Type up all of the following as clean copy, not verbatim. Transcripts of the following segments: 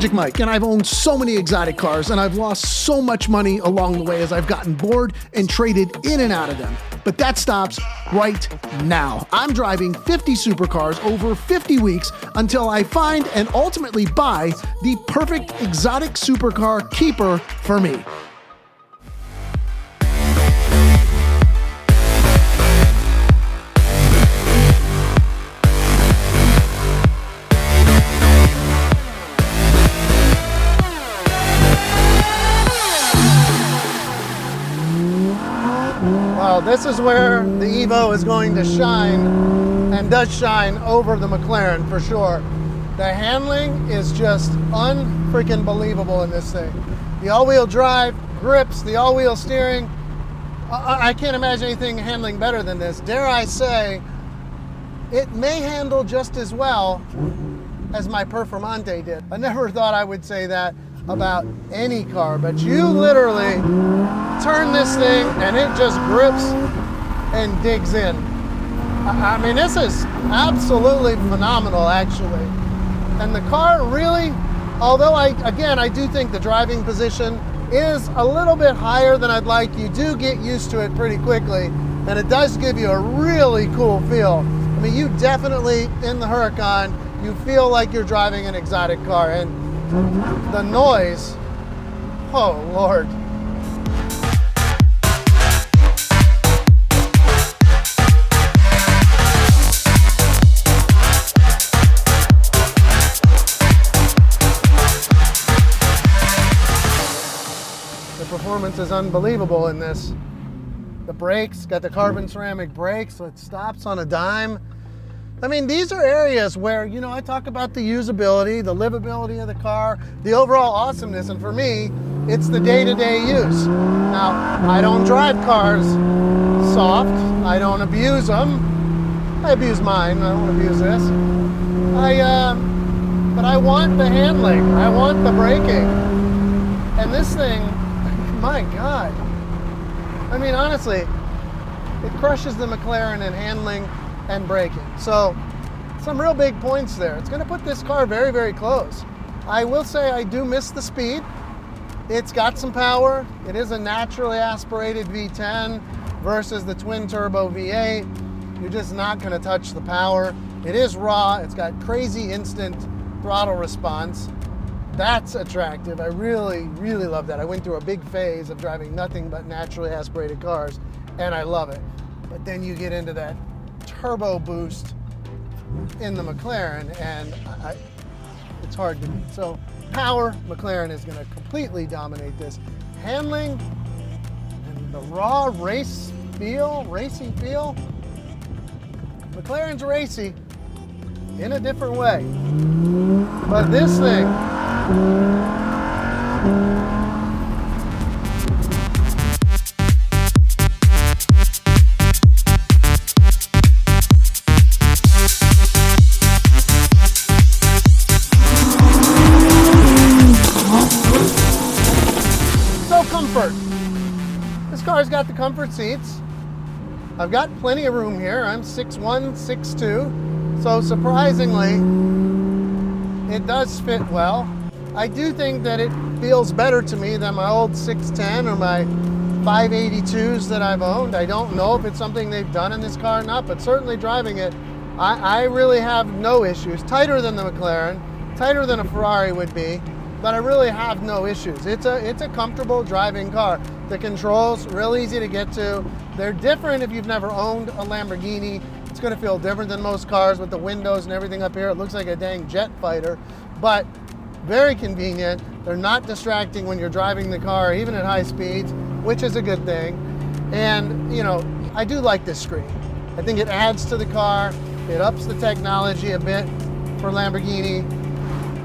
Magic Mike, and I've owned so many exotic cars, and I've lost so much money along the way as I've gotten bored and traded in and out of them. But that stops right now. I'm driving 50 supercars over 50 weeks until I find and ultimately buy the perfect exotic supercar keeper for me. Well, this is where the Evo is going to shine, and does shine over the McLaren for sure. The handling is just unfreaking believable in this thing. The all-wheel drive, grips, the all-wheel steering. I can't imagine anything handling better than this. Dare I say, it may handle just as well as my Performante did. I never thought I would say that about any car, but you literally turn this thing and it just grips and digs in. I mean, this is absolutely phenomenal, actually. And the car really, although I do think the driving position is a little bit higher than I'd like, you do get used to it pretty quickly, and it does give you a really cool feel. I mean, you definitely, in the Huracan, you feel like you're driving an exotic car, and the noise, oh Lord. The performance is unbelievable in this. The brakes, got the carbon ceramic brakes, so it stops on a dime. I mean, these are areas where, you know, I talk about the usability, the livability of the car, the overall awesomeness, and for me, it's the day-to-day use. Now, I don't drive cars soft. I don't abuse them. I abuse mine. I don't abuse this. But I want the handling. I want the braking. And this thing, my God. I mean, honestly, it crushes the McLaren in handling and braking. So some real big points there. It's going to put this car very, very close. I will say I do miss the speed. It's got some power. It is a naturally aspirated V10 versus the twin turbo V8. You're just not going to touch the power. It is raw. It's got crazy instant throttle response. That's attractive. I really, really love that. I went through a big phase of driving nothing but naturally aspirated cars, and I love it. But then you get into that turbo boost in the McLaren, and it's hard to beat. So power, McLaren is going to completely dominate this. Handling and the raw racy feel, McLaren's racy in a different way. But this thing, comfort. This car's got the comfort seats. I've got plenty of room here. I'm 6'1", 6'2", so surprisingly, it does fit well. I do think that it feels better to me than my old 610 or my 582s that I've owned. I don't know if it's something they've done in this car or not, but certainly driving it, I really have no issues. Tighter than the McLaren, tighter than a Ferrari would be, but I really have no issues. It's a comfortable driving car. The controls, real easy to get to. They're different if you've never owned a Lamborghini. It's gonna feel different than most cars with the windows and everything up here. It looks like a dang jet fighter, but very convenient. They're not distracting when you're driving the car, even at high speeds, which is a good thing. And, you know, I do like this screen. I think it adds to the car. It ups the technology a bit for Lamborghini.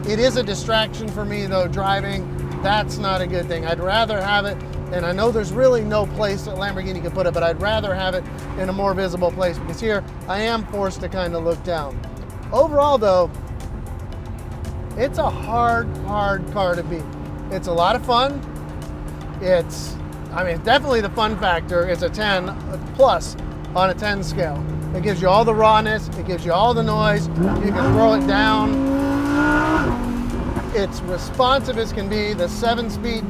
It is a distraction for me though, driving. That's not a good thing. I'd rather have it, and I know there's really no place that Lamborghini could put it, but I'd rather have it in a more visible place, because here I am forced to kind of look down. Overall though, it's a hard car to beat. It's a lot of fun. It's definitely the fun factor is a 10 plus on a 10 scale. It gives you all the rawness, it gives you all the noise, you can throw it down. It's responsive as can be. The 7-speed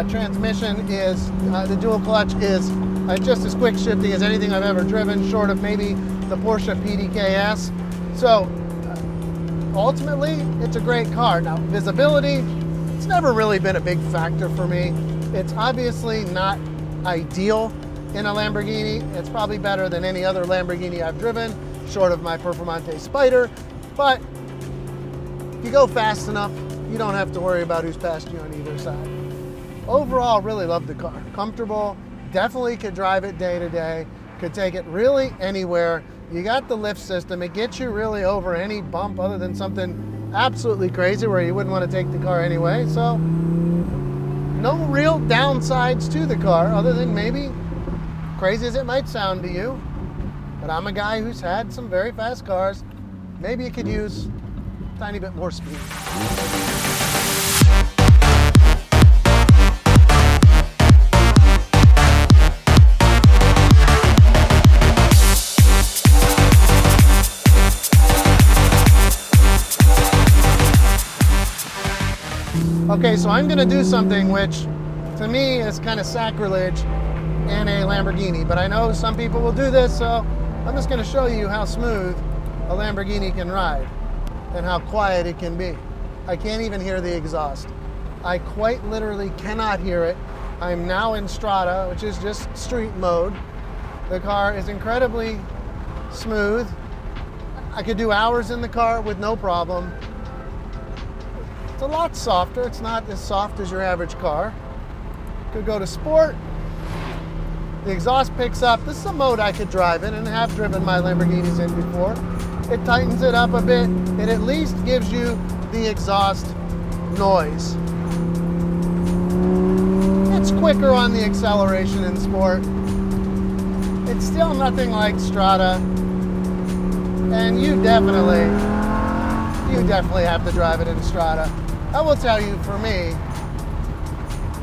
transmission is, the dual clutch is just as quick shifting as anything I've ever driven, short of maybe the Porsche PDK-S. So ultimately, it's a great car. Now, visibility, it's never really been a big factor for me. It's obviously not ideal in a Lamborghini. It's probably better than any other Lamborghini I've driven, short of my Performante Spider. But if you go fast enough, you don't have to worry about who's passed you on either side. Overall, really love the car. Comfortable, definitely could drive it day to day, could take it really anywhere. You got the lift system. It gets you really over any bump other than something absolutely crazy where you wouldn't want to take the car anyway. So no real downsides to the car other than maybe crazy as it might sound to you. But I'm a guy who's had some very fast cars. Maybe it could use a tiny bit more speed. Okay, so I'm gonna do something which to me is kind of sacrilege in a Lamborghini, but I know some people will do this, so I'm just gonna show you how smooth a Lamborghini can ride and how quiet it can be. I can't even hear the exhaust. I quite literally cannot hear it. I'm now in Strada, which is just street mode. The car is incredibly smooth. I could do hours in the car with no problem. It's a lot softer. It's not as soft as your average car. Could go to sport. The exhaust picks up. This is a mode I could drive in and have driven my Lamborghinis in before. It tightens it up a bit. It at least gives you the exhaust noise. It's quicker on the acceleration in sport. It's still nothing like Strada. And you definitely have to drive it in Strada. I will tell you, for me,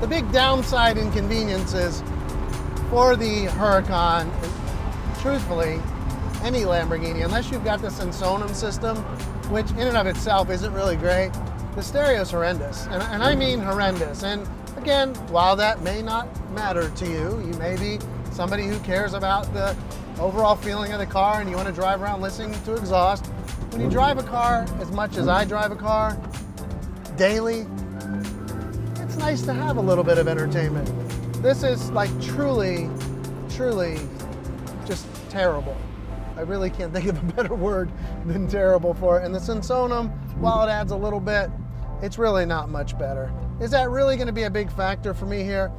the big downside inconvenience is for the Huracan, truthfully, any Lamborghini, unless you've got the Sensonum system, which in and of itself isn't really great, the stereo's horrendous. And I mean horrendous. And again, while that may not matter to you, you may be somebody who cares about the overall feeling of the car and you want to drive around listening to exhaust. When you drive a car as much as I drive a car daily, it's nice to have a little bit of entertainment. This is like truly just terrible. I really can't think of a better word than terrible for it. And the Sensonum, while it adds a little bit, it's really not much better. Is that really going to be a big factor for me here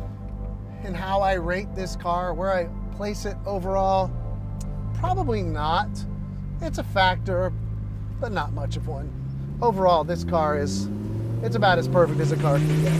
in how I rate this car, where I place it overall? Probably not. It's a factor, but not much of one. Overall, this car it's about as perfect as a car can get.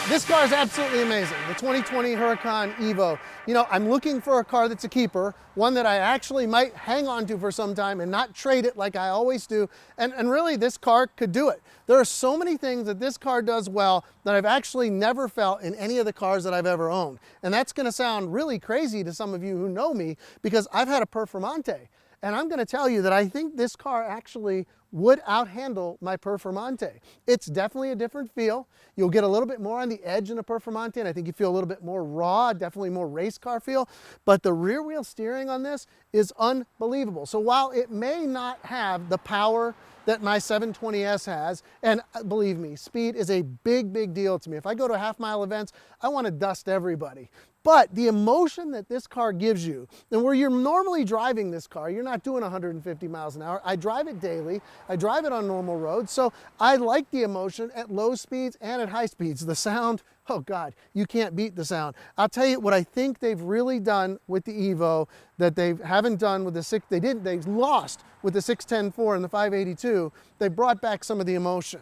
This car is absolutely amazing. The 2020 Huracan Evo. You know, I'm looking for a car that's a keeper, one that I actually might hang on to for some time and not trade it like I always do. And really, this car could do it. There are so many things that this car does well that I've actually never felt in any of the cars that I've ever owned. And that's going to sound really crazy to some of you who know me, because I've had a Performante. And I'm going to tell you that I think this car actually would outhandle my Performante. It's definitely a different feel. You'll get a little bit more on the edge in a Performante, and I think you feel a little bit more raw, definitely more race car feel. But the rear wheel steering on this is unbelievable. So while it may not have the power that my 720S has, and believe me, speed is a big deal to me. If I go to half-mile events, I want to dust everybody. But the emotion that this car gives you, and where you're normally driving this car, you're not doing 150 miles an hour. I drive it daily. I drive it on normal roads. So I like the emotion at low speeds and at high speeds. The sound, oh God, you can't beat the sound. I'll tell you what I think they've really done with the Evo that they haven't done with the they lost with the 610-4 and the 582. They brought back some of the emotion.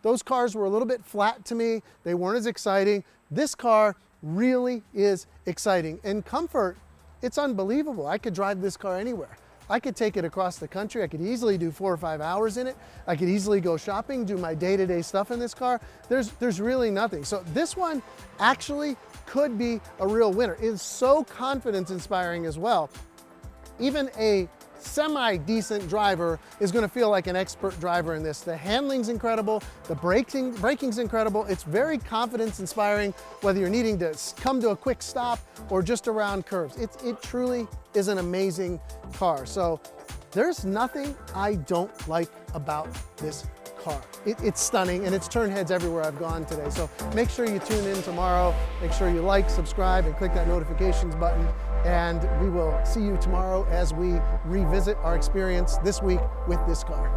Those cars were a little bit flat to me. They weren't as exciting. This car really is exciting. And comfort, it's unbelievable. I could drive this car anywhere. I could take it across the country. I could easily do 4 or 5 hours in it. I could easily go shopping, do my day-to-day stuff in this car. There's really nothing. So this one actually could be a real winner. It is so confidence inspiring as well. Even a semi-decent driver is going to feel like an expert driver in this. The handling's incredible, the braking's incredible. It's very confidence inspiring whether you're needing to come to a quick stop or just around curves. It truly is an amazing car. So there's nothing I don't like about this car. It's stunning, and it's turned heads everywhere I've gone today. So make sure you tune in tomorrow. Make sure you like, subscribe, and click that notifications button. And we will see you tomorrow as we revisit our experience this week with this car.